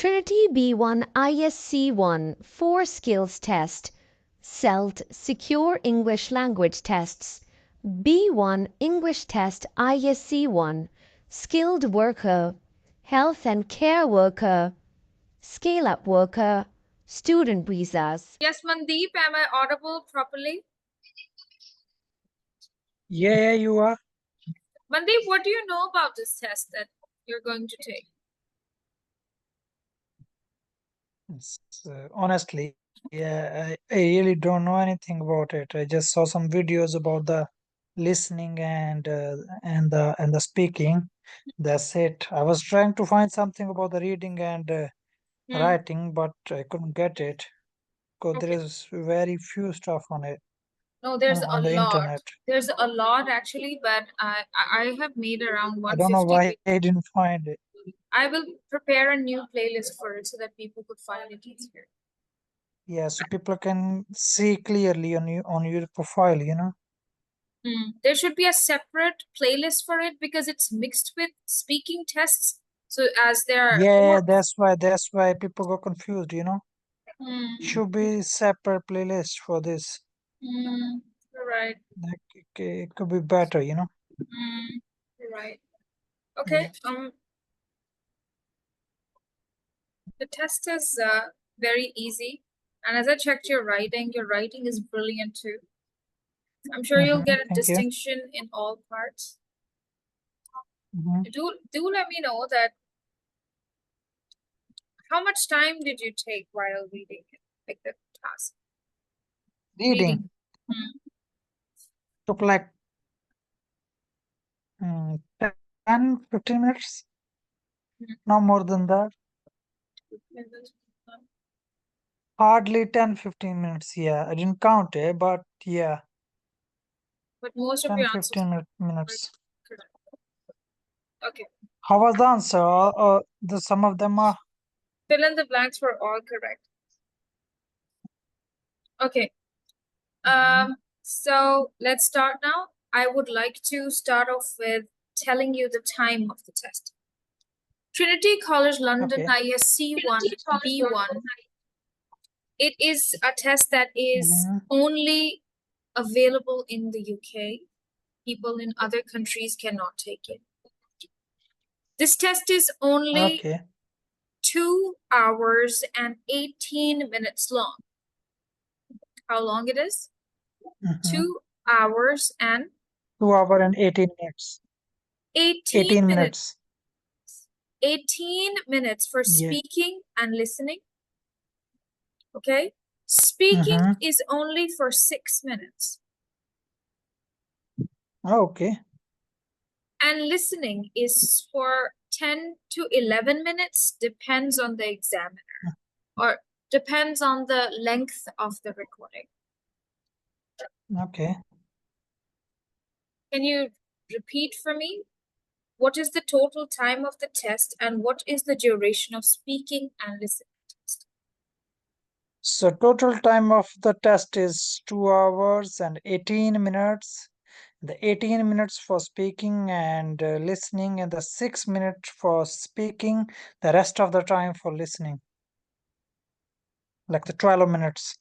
Trinity B1 ISC1 4 Skills Test, SELT Secure English Language Tests, B1 English Test ISC1, Skilled Worker, Health and Care Worker, Scale-Up Worker, Student Visas. Yes, Mandeep, am I audible properly? Yeah, you are. Mandeep, what do you know about this test that you're going to take? Honestly, yeah, I really don't know anything about it. I just saw some videos about the listening and the speaking. That's it. I was trying to find something about the reading and writing, but I couldn't get it because there Okay. is very few stuff on it No, there's a on the lot. internet. There's a lot actually, but I have made around I don't know 150 why I didn't find it. I will prepare a new playlist for it so that people could find it easier. Yeah, so people can see clearly on your profile, you know. There should be a separate playlist for it because it's mixed with speaking tests. So as there are Yeah, more, that's why people got confused, you know. Should be separate playlist for this. right. Like it could be better, you know. Right. Okay. Yeah. The test is very easy, and as I checked your writing is brilliant too. I'm sure you'll get a Thank you. distinction in all parts. Mhm. Do let me know that how much time did you take while reading it, like the task? Reading took like 10, 15 minutes. No more than that. Hardly 10, 15 minutes. Yeah, I didn't count it, but yeah, But most of 10, your answers 15 were minutes. correct. Okay. How was the answer? Some of them are. Fill in the blanks were all correct. Okay. So let's start now. I would like to start off with telling you the time of the test. Trinity College London ISC1 B1. It is a test that is only available in the UK. People in other countries cannot take it. This test is only 2 hours and 18 minutes long. How long it is? 2 hours and 2 hours and 18 minutes. 18 minutes. 18 minutes for Yeah. speaking and listening. Okay? Speaking is only for 6 minutes. Okay. And listening is for 10 to 11 minutes, depends on the examiner or depends on the length of the recording. Okay. Can you repeat for me? What is the total time of the test and what is the duration of speaking and listening test? So total time of the test is 2 hours and 18 minutes. The 18 minutes for speaking and listening, and the 6 minutes for speaking, the rest of the time for listening. Like the 12 minutes.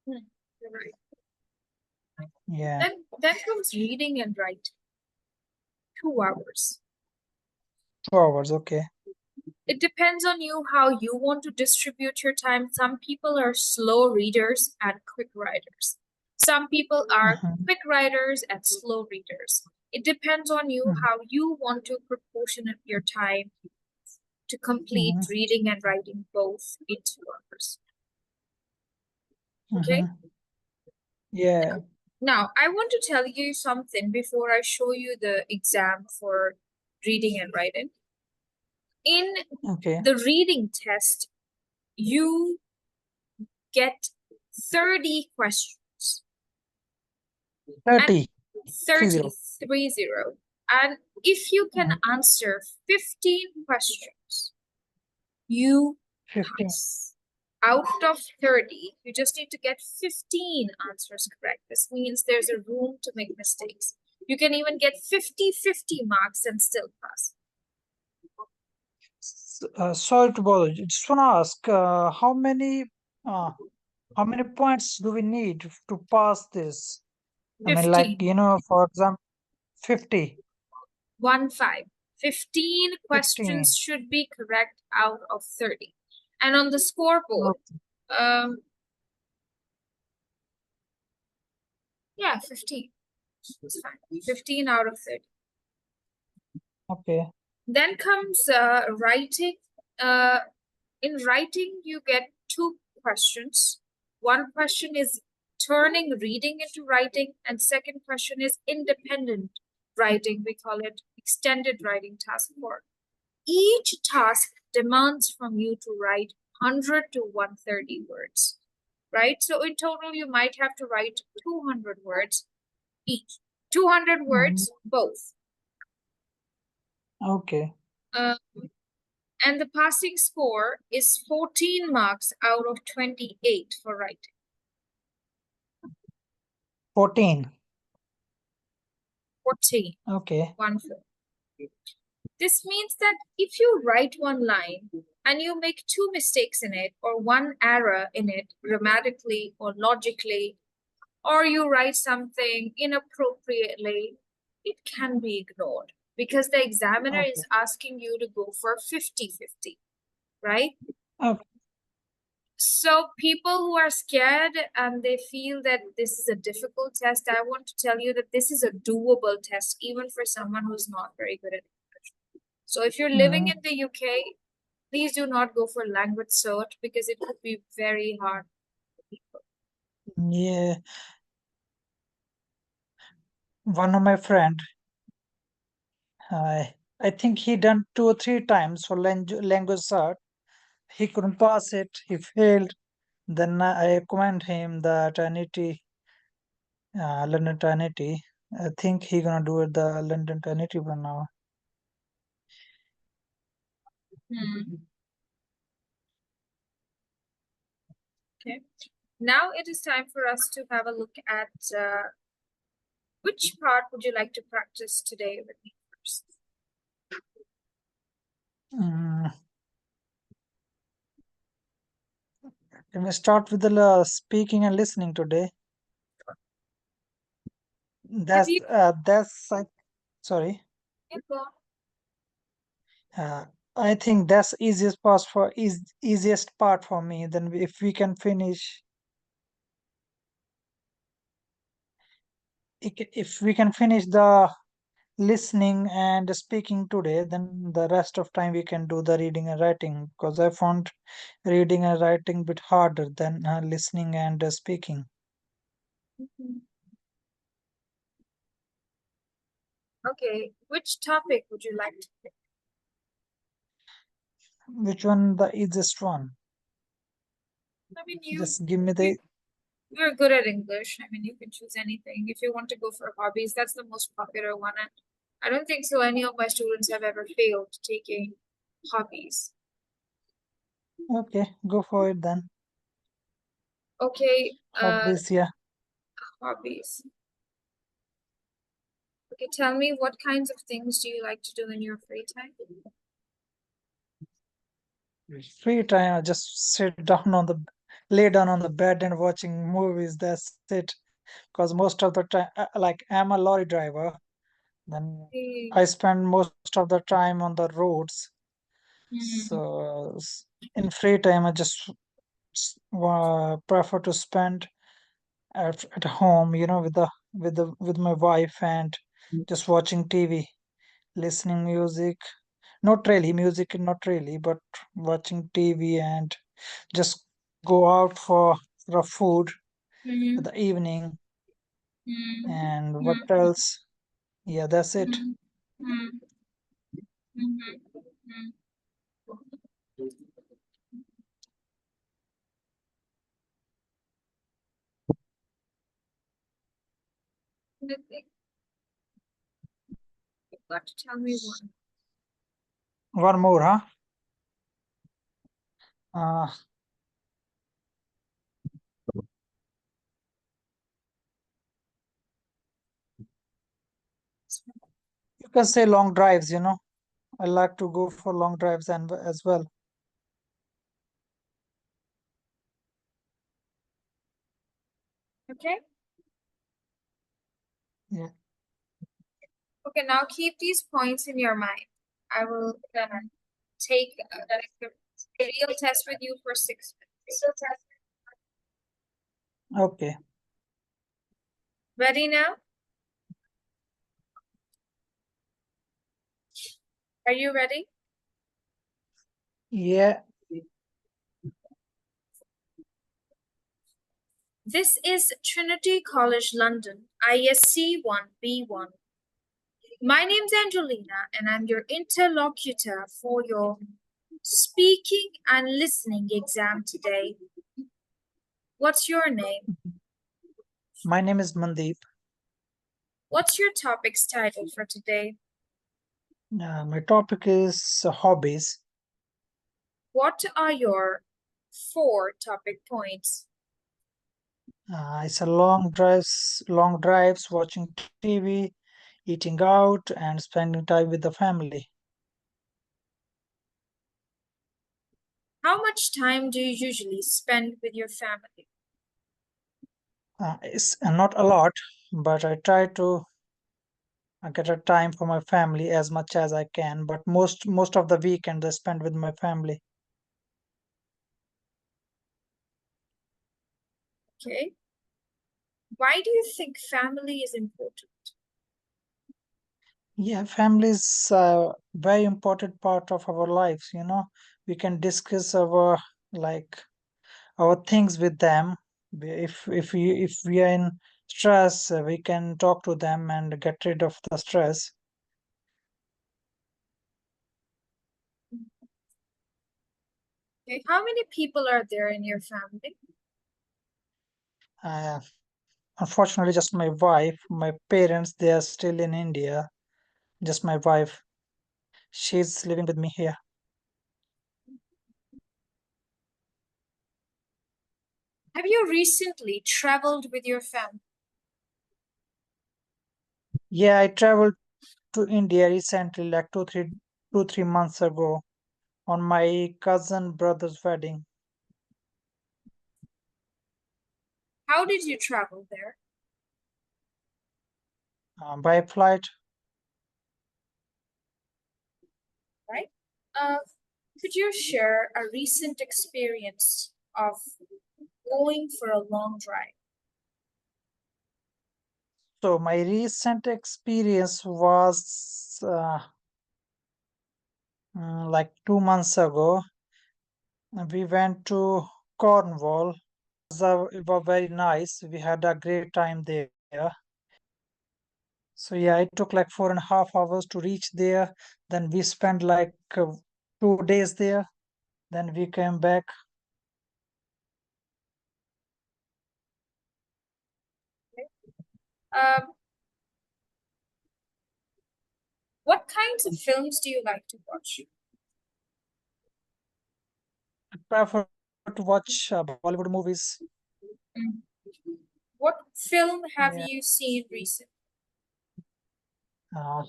Right. Yeah. Then comes reading and writing. 2 hours. 2 hours, okay. It depends on you how you want to distribute your time. Some people are slow readers and quick writers. Some people are quick writers and slow readers. It depends on you how you want to proportionate your time to complete reading and writing both in 2 hours. Okay? Yeah. Now, I want to tell you something before I show you the exam for reading and writing. In the reading test, you get 30 questions. 30. 30. And if you can answer 15 questions, you pass. Out of 30, you just need to get 15 answers correct. This means there's a room to make mistakes. You can even get 50-50 marks and still pass. Sorry to bother you. Just want to ask, how many points do we need to pass this? I mean, 15. for example, 50, 15. 15 15. questions should be correct out of 30. And on the scoreboard, yeah, 15. It's fine. 15 out of 30. Okay. Then comes writing. In writing, you get 2 questions. One question is turning reading into writing, and second question is independent writing. We call it extended writing task 4. Each task demands from you to write 100 to 130 words, right? So in total, you might have to write 200 words each. 200 words both. Okay. And the passing score is 14 marks out of 28 for writing. 14. 14. Okay. 1 4. This means that if you write one line and you make 2 mistakes in it, or one error in it, grammatically or logically, or you write something inappropriately, it can be ignored because the examiner is asking you to go for 50-50, right? Okay. So people who are scared and they feel that this is a difficult test, I want to tell you that this is a doable test, even for someone who's not very good at English. So if you're living in the UK, please do not go for language cert because it could be very hard for people. Yeah. One of my friend, I think he done 2 or 3 times for language cert. He couldn't pass it. He failed. Then I recommend him the Trinity, London Trinity. I think he gonna do it the London Trinity one now. Okay. Now it is time for us to have a look at which part would you like to practice today with me first? Can we start with the speaking and listening today? That's sorry. Yeah, go on. I think that's easiest part for me. Then if we can finish, if we can finish the listening and speaking today, then the rest of time we can do the reading and writing, because I found reading and writing a bit harder than listening and speaking. Okay, which topic would you like to pick? Which one the easiest one? I mean, Just give me the. you're good at English. I mean, you can choose anything. If you want to go for hobbies, that's the most popular one. And I don't think so any of my students have ever failed taking hobbies. Okay, go for it then. Okay, Hobbies, yeah. hobbies. Okay, tell me, what kinds of things do you like to do in your free time? Free time, I just lay down on the bed and watching movies. That's it. Because most of the time, like I'm a lorry driver, then I spend most of the time on the roads. So in free time, I just prefer to spend at home, with my wife and just watching TV, listening music. Not really music, not really, but watching TV and just go out for a food in the evening. And what else? Yeah, that's it. Anything? You've got to tell me one. One more, huh? You can say long drives, I like to go for long drives and as well. Okay. Yeah. Okay, now keep these points in your mind. I will take like a real test with you for 6 minutes. Okay. Ready now? Are you ready? Yeah. This is Trinity College London, ISE 1B1. My name's Angelina, and I'm your interlocutor for your speaking and listening exam today. What's your name? My name is Mandeep. What's your topic's title for today? My topic is hobbies. What are your 4 topic points? It's a long drives, watching TV, eating out, and spending time with the family. How much time do you usually spend with your family? It's not a lot, but I try to get a time for my family as much as I can. But most of the weekend I spend with my family. Okay. Why do you think family is important? Yeah, family is a very important part of our lives. We can discuss our like our things with them. If we are in stress, we can talk to them and get rid of the stress. Okay. How many people are there in your family? Uh, Unfortunately, just my wife. My parents, they are still in India. Just my wife. She's living with me here. Have you recently traveled with your family? Yeah, I traveled to India recently, like 3 months ago, on my cousin brother's wedding. How did you travel there? By flight. Right? Could you share a recent experience of going for a long drive? So my recent experience was like 2 months ago. We went to Cornwall. It was very nice. We had a great time there. So yeah, it took like 4.5 hours to reach there. Then we spent like 2 days there. Then we came back. Um, what kinds of films do you like to watch? I prefer to watch Bollywood movies. Mm. What film have Yeah. you seen recently? Uh,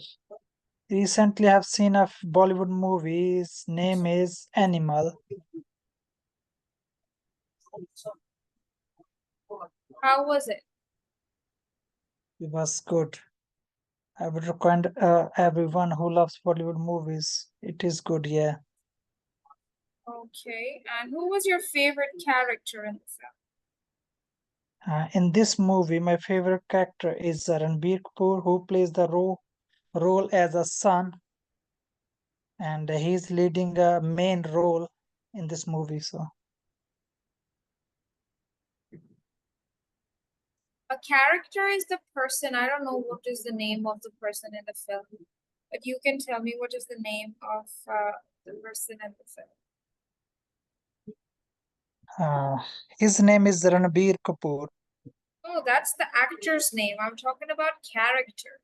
Recently, I've seen a Bollywood movie. Its name is Animal. How was it? It was good. I would recommend everyone who loves Bollywood movies. It is good, yeah. Okay, and who was your favorite character in the film? In this movie, my favorite character is Ranbir Kapoor, who plays the role as a son, and he's leading a main role in this movie. So, A character is the person, I don't know what is the name of the person in the film, but you can tell me what is the name of the person in the film. uh, his name is Ranbir Kapoor. Oh, that's the actor's name. I'm talking about character.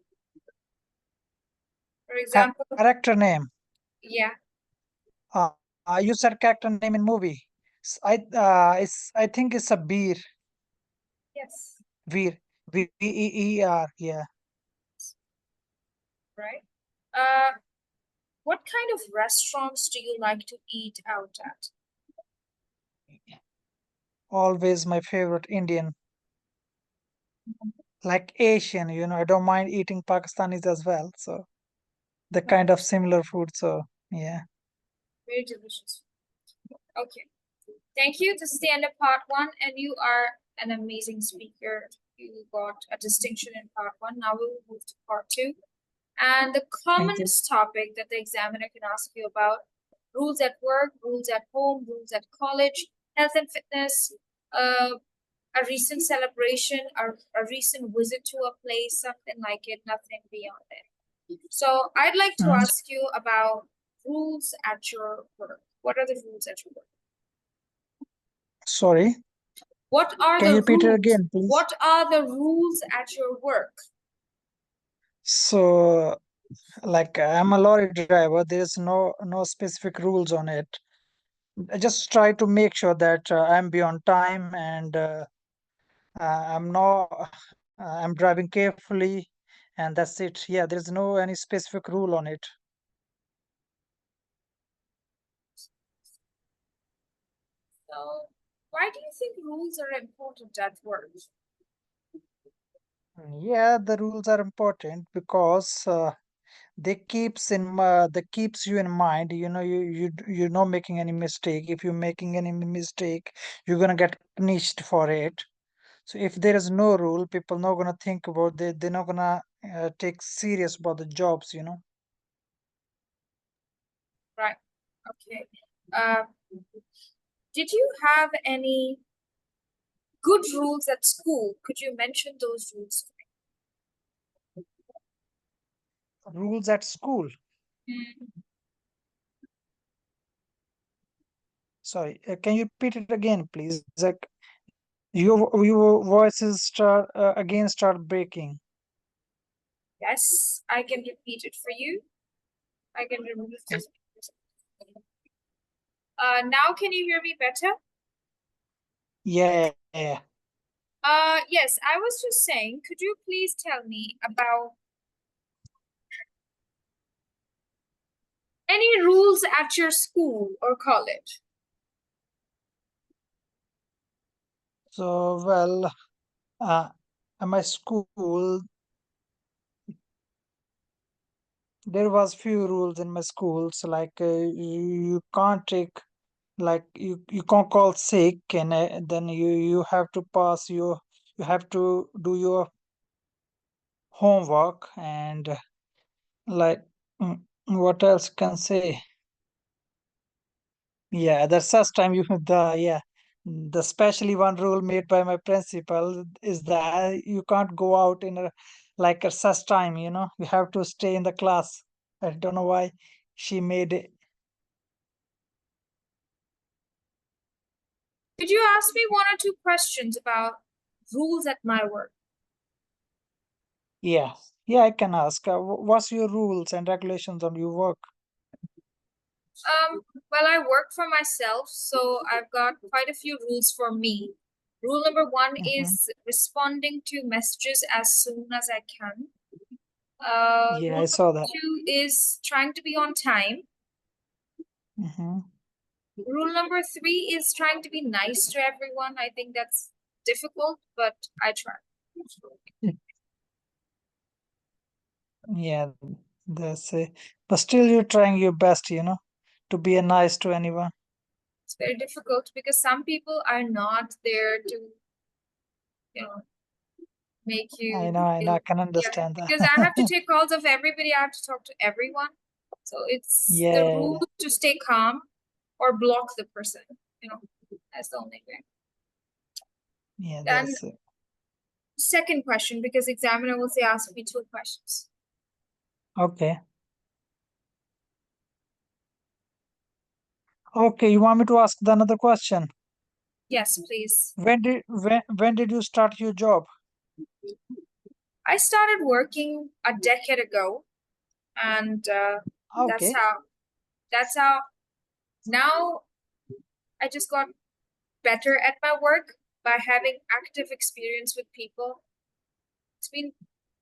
For example, Character name. yeah, Uh, you said character name in movie. I think it's a Beer. yes, Veer. Veer. Yeah. right. Uh, What kind of restaurants do you like to eat out at? Always my favorite Indian, like Asian, I don't mind eating Pakistanis as well. So the kind of similar food. So yeah. Very delicious. Okay. Thank you. This is the end of part one, and you are an amazing speaker. You got a distinction in part one. Now we will move to part two. And the Thank you. commonest topic that the examiner can ask you about: rules at work, rules at home, rules at college, health and fitness, a recent celebration, a recent visit to a place, something like it, nothing beyond it. So I'd like to Mm. ask you about rules at your work. What are the rules at your work? Sorry, What are can the you repeat it rules? again, please? What are the rules at your work? So, like I'm a lorry driver, there is no specific rules on it. I just try to make sure that I'm be on time and I'm not I'm driving carefully, and that's it. Yeah, there's no any specific rule on it. So why do you think rules are important at work? Yeah, the rules are important because they keeps you in mind. You're not making any mistake. If you're making any mistake, you're gonna get punished for it. So if there is no rule, people not gonna think about they're not gonna take serious about the jobs. Right. Okay. Uh, did you have any good rules at school? Could you mention those rules? Rules at school. Sorry, can you repeat it again, please? Like your voices start breaking. Yes, I can repeat it for you. I can remove this. Now can you hear me better? Yeah, yeah. Yes, I was just saying, could you please tell me about any rules at your school or college? So well, at my school there was few rules in my school. So like you can't take like you can't call sick, and then you have to pass you have to do your homework, and like what else can say. Yeah, the such time you the yeah the specially one rule made by my principal is that you can't go out in a like a such time, you have to stay in the class. I don't know why she made it. Could you ask me one or two questions about rules at my work? Yeah, yeah, I can ask. What's your rules and regulations on your work? Well, I work for myself, so I've got quite a few rules for me. Rule number one is responding to messages as soon as I can. Yeah, Rule I saw number that. two is trying to be on time. Hmm. Rule number three is trying to be nice to everyone. I think that's difficult, but I try. Yeah, that's it. But still, you're trying your best, to be a nice to anyone. It's very difficult because some people are not there to, make you I know, I can yeah, understand because I have to that. take calls of everybody. I have to talk to everyone. So it's the Yeah, rule to stay calm or block the person. That's the only way. yeah, And that's it. second question, because examiner will say ask me two questions. Okay. Okay, you want me to ask the another question? Yes, please. When did you start your job? I started working a decade ago, and that's Okay. how now I just got better at my work by having active experience with people. It's been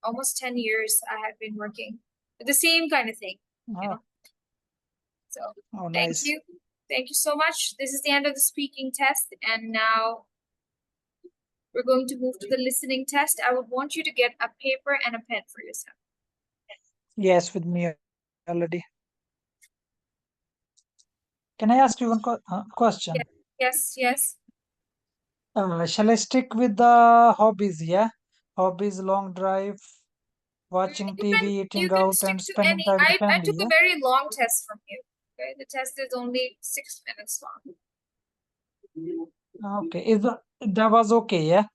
almost 10 years I have been working with the same kind of thing. Oh, So Oh, thank nice. you. Thank you so much. This is the end of the speaking test. And now we're going to move to the listening test. I would want you to get a paper and a pen for yourself. Yes, with me already. Can I ask you one question? Yes, yes. Shall I stick with the hobbies? Yeah, hobbies, long drive, watching TV, You eating can out, stick and to spending any. time with the I family. took a Yeah. very long test from you. Okay, the test is only 6 minutes long. Okay, that was okay? Yeah.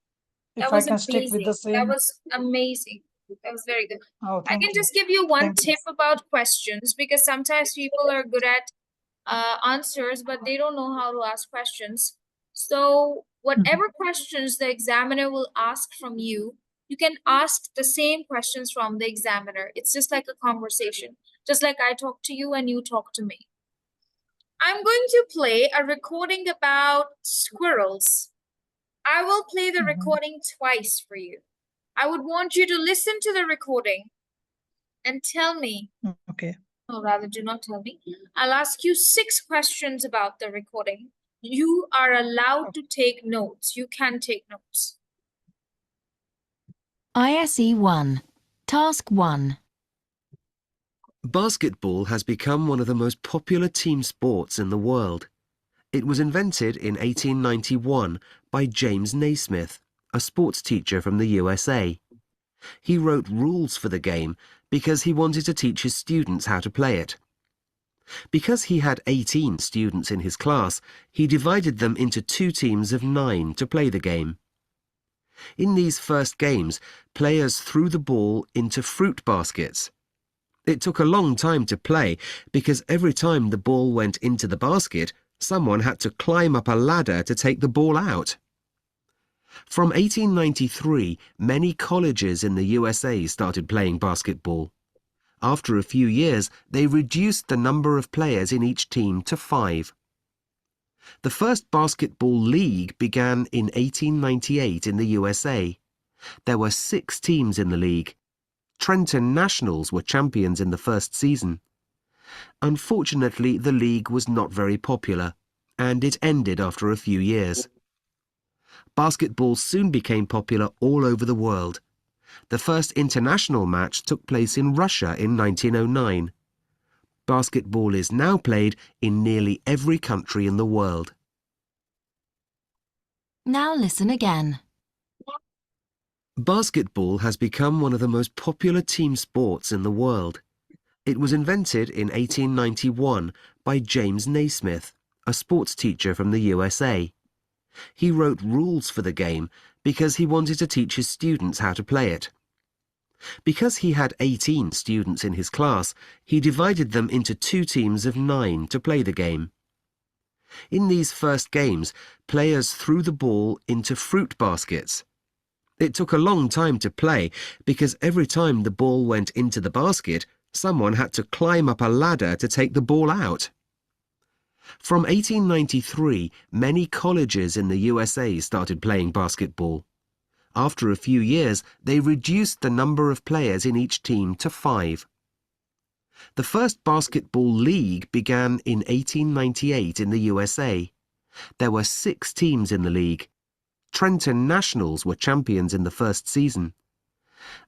That If I was can stick with the amazing. That same. was amazing. That was very good. Oh, I can thank you. just give you one Thank you. tip about questions, because sometimes people are good at answers, but they don't know how to ask questions. So whatever questions the examiner will ask from you, you can ask the same questions from the examiner. It's just like a conversation, just like I talk to you and you talk to me. I'm going to play a recording about squirrels. I will play the recording twice for you. I would want you to listen to the recording and tell me, Okay. or rather, do not tell me. I'll ask you 6 questions about the recording. You are allowed to take notes. You can take notes. ISE 1. Task 1. Basketball has become one of the most popular team sports in the world. It was invented in 1891 by James Naismith, a sports teacher from the USA. He wrote rules for the game because he wanted to teach his students how to play it. Because he had 18 students in his class, he divided them into 2 teams of 9 to play the game. In these first games, players threw the ball into fruit baskets. It took a long time to play because every time the ball went into the basket, someone had to climb up a ladder to take the ball out. From 1893, many colleges in the USA started playing basketball. After a few years, they reduced the number of players in each team to 5. The first basketball league began in 1898 in the USA. There were 6 teams in the league. Trenton Nationals were champions in the first season. Unfortunately, the league was not very popular, and it ended after a few years. Basketball soon became popular all over the world. The first international match took place in Russia in 1909. Basketball is now played in nearly every country in the world. Now listen again. Basketball has become one of the most popular team sports in the world. It was invented in 1891 by James Naismith, a sports teacher from the USA. He wrote rules for the game because he wanted to teach his students how to play it. Because he had 18 students in his class, he divided them into 2 teams of 9 to play the game. In these first games, players threw the ball into fruit baskets. It took a long time to play because every time the ball went into the basket, someone had to climb up a ladder to take the ball out. From 1893, many colleges in the USA started playing basketball. After a few years, they reduced the number of players in each team to 5. The first basketball league began in 1898 in the USA. There were 6 teams in the league. Trenton Nationals were champions in the first season.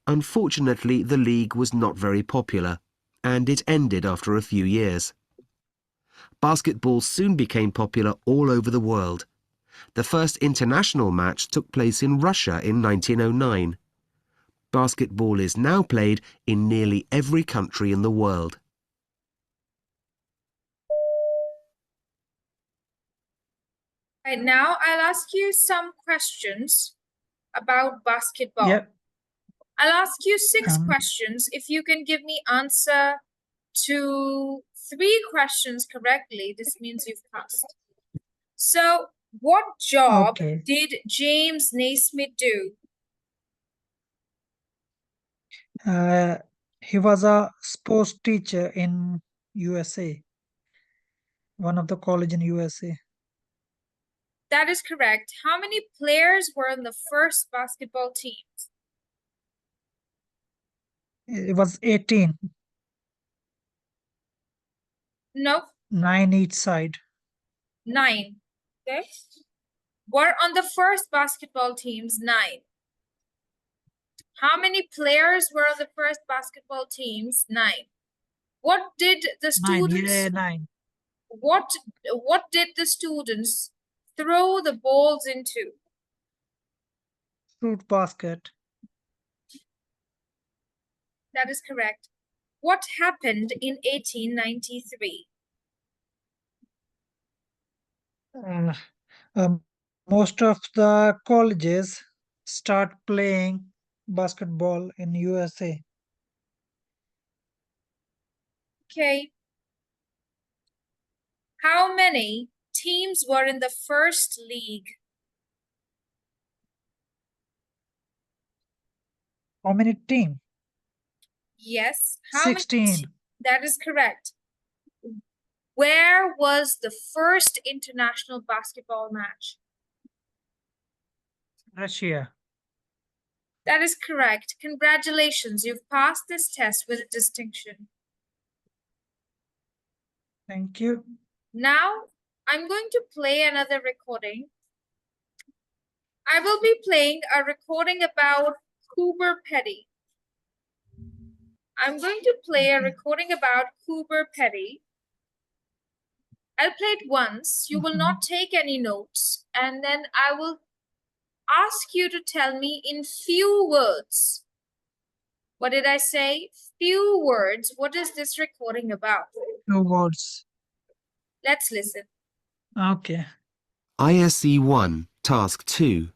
Unfortunately, the league was not very popular, and it ended after a few years. Basketball soon became popular all over the world. The first international match took place in Russia in 1909. Basketball is now played in nearly every country in the world. Right now, I'll ask you some questions about basketball. Yep. I'll ask you 6 questions. If you can give me answer to 3 questions correctly, this means you've passed. So, what job did James Naismith do? He was a sports teacher in USA, one of the college in USA. That is correct. How many players were in the first basketball team? It was 18. No, 9 each side. 9. Okay. Were on the first basketball teams 9. How many players were on the first basketball teams? 9. What did the 9, students yeah, 9. what did the students throw the balls into? Fruit basket. That is correct. What happened in 1893? Uh, most of the colleges start playing basketball in USA. Okay. How many teams were in the first league? How many teams? Yes. How 16. many? That is correct. Where was the first international basketball match? Russia. That is correct. Congratulations, you've passed this test with a distinction. Thank you. Now, I'm going to play another recording. I will be playing a recording about Cooper Petty. I'm going to play a recording about Cooper Petty. I'll play it once. You will not take any notes, and then I will ask you to tell me in few words. What did I say? Few words. What is this recording about? 2 words. Let's listen. Okay. ISE 1, Task 2.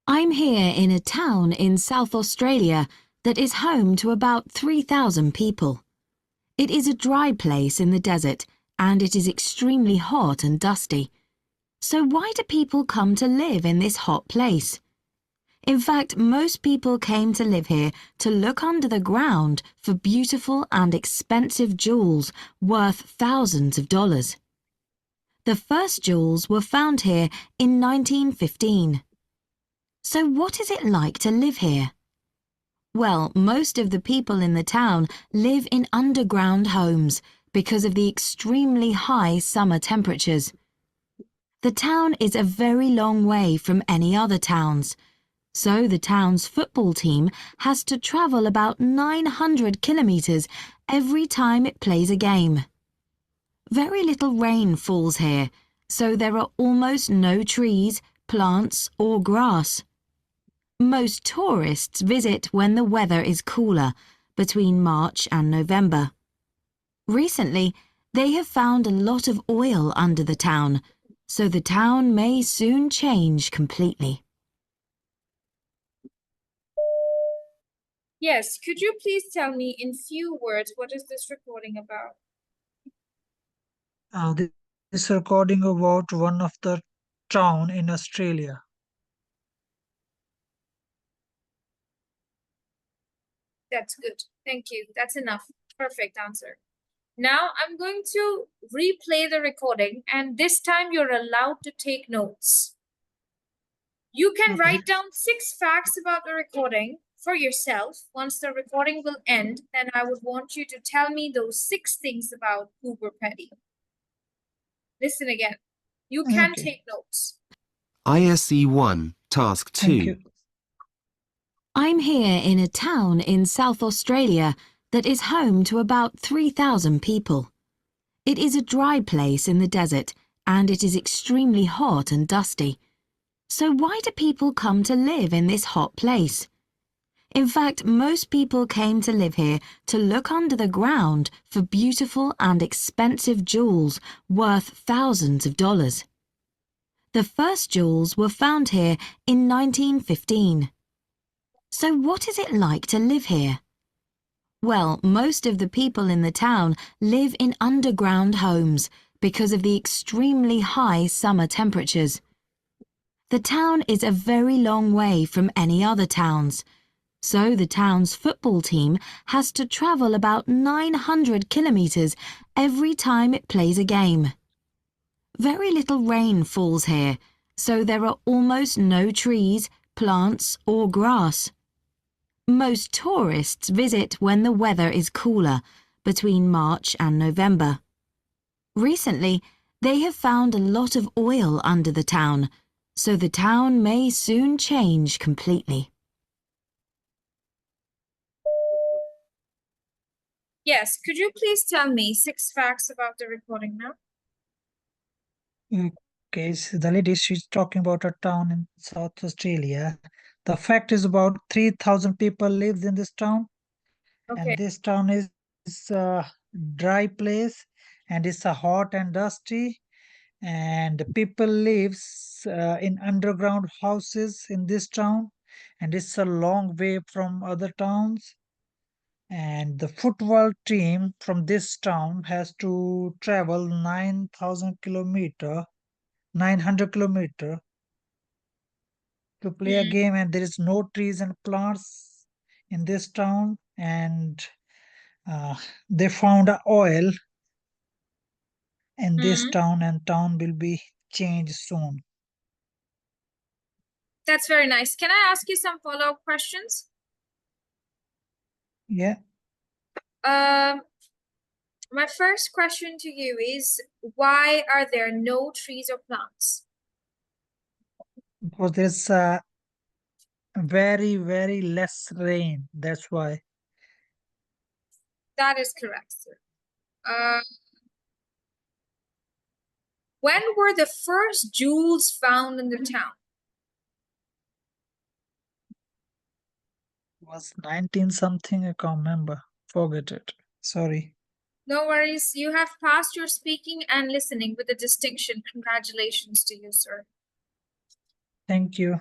I'm here in a town in South Australia that is home to about 3,000 people. It is a dry place in the desert and it is extremely hot and dusty. So why do people come to live in this hot place? In fact, most people came to live here to look under the ground for beautiful and expensive jewels worth thousands of dollars. The first jewels were found here in 1915. So what is it like to live here? Well, most of the people in the town live in underground homes because of the extremely high summer temperatures. The town is a very long way from any other towns, so the town's football team has to travel about 900 kilometers every time it plays a game. Very little rain falls here, so there are almost no trees, plants, or grass. Most tourists visit when the weather is cooler, between March and November. Recently, they have found a lot of oil under the town, so the town may soon change completely. Yes, could you please tell me in few words what is this recording about? This recording about one of the town in Australia. That's good. Thank you. That's enough. Perfect answer. Now I'm going to replay the recording, and this time you're allowed to take notes. You can write down 6 facts about the recording for yourself. Once the recording will end, then I would want you to tell me those 6 things about Cooper Petty. Listen again. You can take notes. ISE 1, Task 2. Thank you. I'm here in a town in South Australia that is home to about 3,000 people. It is a dry place in the desert and it is extremely hot and dusty. So why do people come to live in this hot place? In fact, most people came to live here to look under the ground for beautiful and expensive jewels worth thousands of dollars. The first jewels were found here in 1915. So what is it like to live here? Well, most of the people in the town live in underground homes because of the extremely high summer temperatures. The town is a very long way from any other towns, so the town's football team has to travel about 900 kilometers every time it plays a game. Very little rain falls here, so there are almost no trees, plants, or grass. Most tourists visit when the weather is cooler, between March and November. Recently, they have found a lot of oil under the town, so the town may soon change completely. Yes, could you please tell me 6 facts about the recording now? Okay, so the lady, she's talking about a town in South Australia. The fact is about 3,000 people lives in this town, Okay. and this town is a dry place, and it's a hot and dusty, and people lives in underground houses in this town, and it's a long way from other towns. And the football team from this town has to travel 900 kilometer to play a game, and there is no trees and plants in this town, and they found a oil in this town, and town will be changed soon. That's very nice. Can I ask you some follow-up questions? Yeah, My first question to you is, why are there no trees or plants? because there's very less rain, that's why. That is correct, sir. When were the first jewels found in the town? It was 19 something, I can't remember, forget it, sorry. No worries. You have passed your speaking and listening with a distinction. Congratulations to you, sir. Thank you.